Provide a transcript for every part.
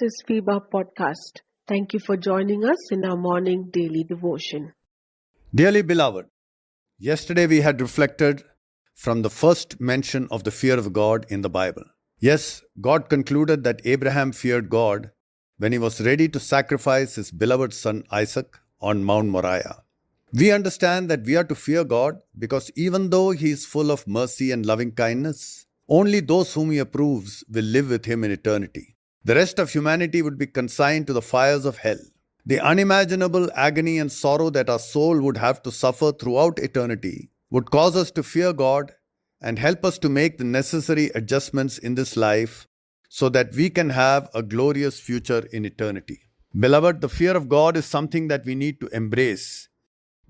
This is FIBA Podcast. Thank you for joining us in our morning daily devotion. Dearly beloved, yesterday we had reflected from the first mention of the fear of God in the Bible. Yes, God concluded that Abraham feared God when he was ready to sacrifice his beloved son Isaac on Mount Moriah. We understand that we are to fear God because even though he is full of mercy and loving kindness, only those whom he approves will live with him in eternity. The rest of humanity would be consigned to the fires of hell. The unimaginable agony and sorrow that our soul would have to suffer throughout eternity would cause us to fear God and help us to make the necessary adjustments in this life so that we can have a glorious future in eternity. Beloved, the fear of God is something that we need to embrace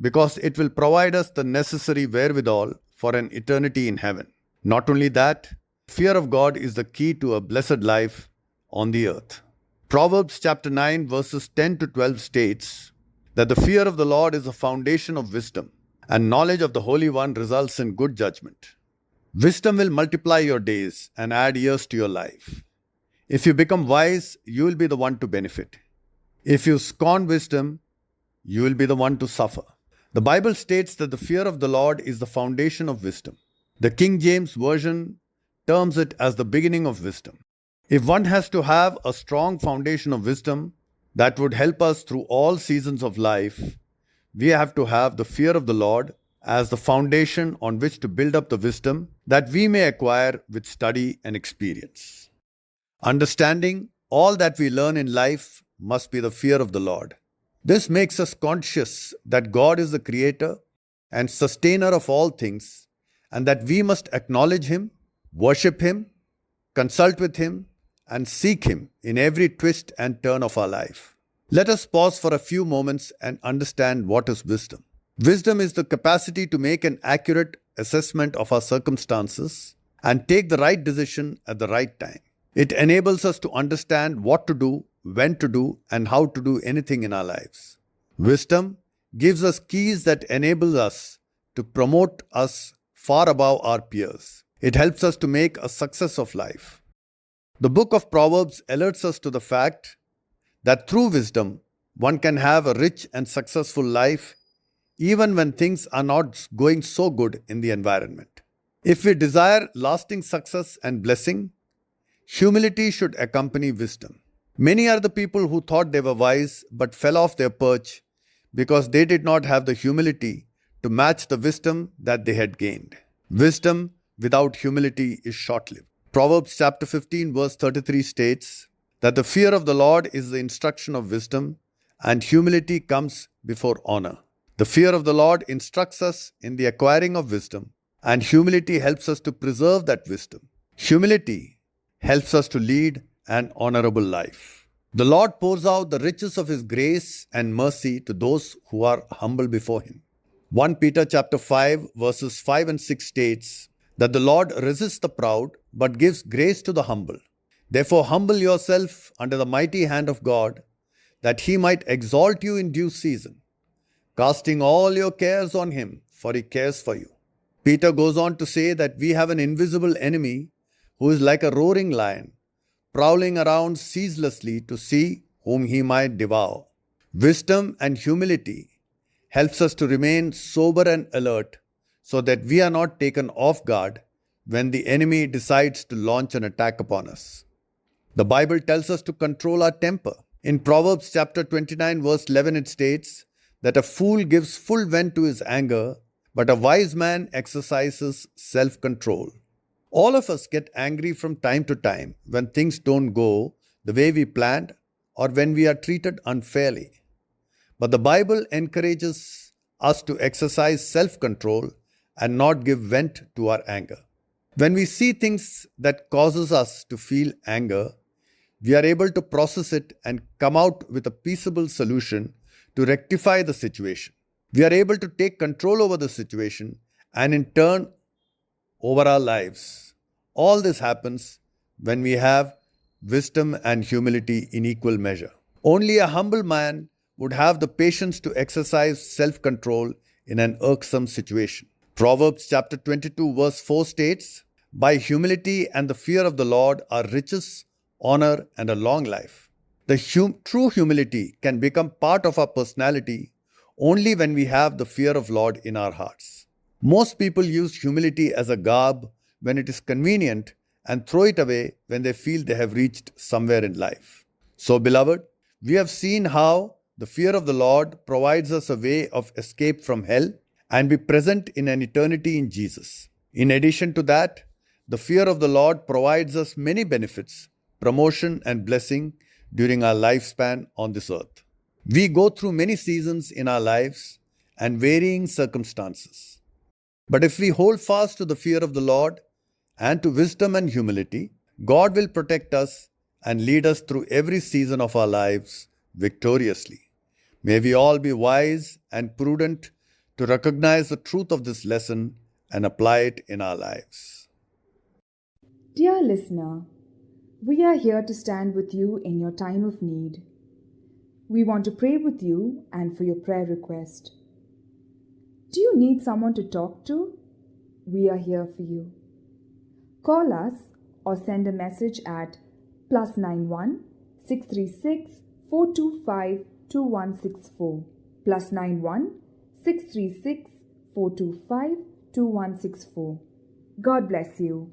because it will provide us the necessary wherewithal for an eternity in heaven. Not only that, fear of God is the key to a blessed life on the earth. Proverbs chapter 9 verses 10 to 12 states that the fear of the Lord is the foundation of wisdom, and knowledge of the Holy One results in good judgment. Wisdom will multiply your days and add years to your life. If you become wise, you will be the one to benefit. If you scorn wisdom, you will be the one to suffer. The Bible states that the fear of the Lord is the foundation of wisdom. The King James Version terms it as the beginning of wisdom. If one has to have a strong foundation of wisdom that would help us through all seasons of life, we have to have the fear of the Lord as the foundation on which to build up the wisdom that we may acquire with study and experience. Understanding all that we learn in life must be the fear of the Lord. This makes us conscious that God is the creator and sustainer of all things, and that we must acknowledge Him, worship Him, consult with Him, and seek Him in every twist and turn of our life. Let us pause for a few moments and understand what is wisdom. Wisdom is the capacity to make an accurate assessment of our circumstances and take the right decision at the right time. It enables us to understand what to do, when to do, and how to do anything in our lives. Wisdom gives us keys that enable us to promote us far above our peers. It helps us to make a success of life. The book of Proverbs alerts us to the fact that through wisdom, one can have a rich and successful life even when things are not going so good in the environment. If we desire lasting success and blessing, humility should accompany wisdom. Many are the people who thought they were wise but fell off their perch because they did not have the humility to match the wisdom that they had gained. Wisdom without humility is short-lived. Proverbs chapter 15 verse 33 states that the fear of the Lord is the instruction of wisdom, and humility comes before honor. The fear of the Lord instructs us in the acquiring of wisdom, and humility helps us to preserve that wisdom. Humility helps us to lead an honorable life. The Lord pours out the riches of His grace and mercy to those who are humble before Him. 1 Peter chapter 5 verses 5 and 6 states that the Lord resists the proud but gives grace to the humble. Therefore humble yourself under the mighty hand of God, that He might exalt you in due season, casting all your cares on Him, for He cares for you. Peter goes on to say that we have an invisible enemy who is like a roaring lion, prowling around ceaselessly to see whom he might devour. Wisdom and humility helps us to remain sober and alert so that we are not taken off guard when the enemy decides to launch an attack upon us. The Bible tells us to control our temper. In Proverbs chapter 29 verse 11 it states that a fool gives full vent to his anger, but a wise man exercises self-control. All of us get angry from time to time when things don't go the way we planned or when we are treated unfairly. But the Bible encourages us to exercise self-control and not give vent to our anger. When we see things that causes us to feel anger, we are able to process it and come out with a peaceable solution to rectify the situation. We are able to take control over the situation and in turn over our lives. All this happens when we have wisdom and humility in equal measure. Only a humble man would have the patience to exercise self-control in an irksome situation. Proverbs chapter 22 verse 4 states, "By humility and the fear of the Lord are riches, honor, and a long life." True humility can become part of our personality only when we have the fear of Lord in our hearts. Most people use humility as a garb when it is convenient and throw it away when they feel they have reached somewhere in life. So, beloved, we have seen how the fear of the Lord provides us a way of escape from hell and be present in an eternity in Jesus. In addition to that, the fear of the Lord provides us many benefits, promotion, and blessing during our lifespan on this earth. We go through many seasons in our lives and varying circumstances. But if we hold fast to the fear of the Lord and to wisdom and humility, God will protect us and lead us through every season of our lives victoriously. May we all be wise and prudent to recognize the truth of this lesson and apply it in our lives. Dear listener, we are here to stand with you in your time of need. We want to pray with you and for your prayer request. Do you need someone to talk to? We are here for you. Call us or send a message at +91 636 425 2164 +91 636 425 2164. God bless you.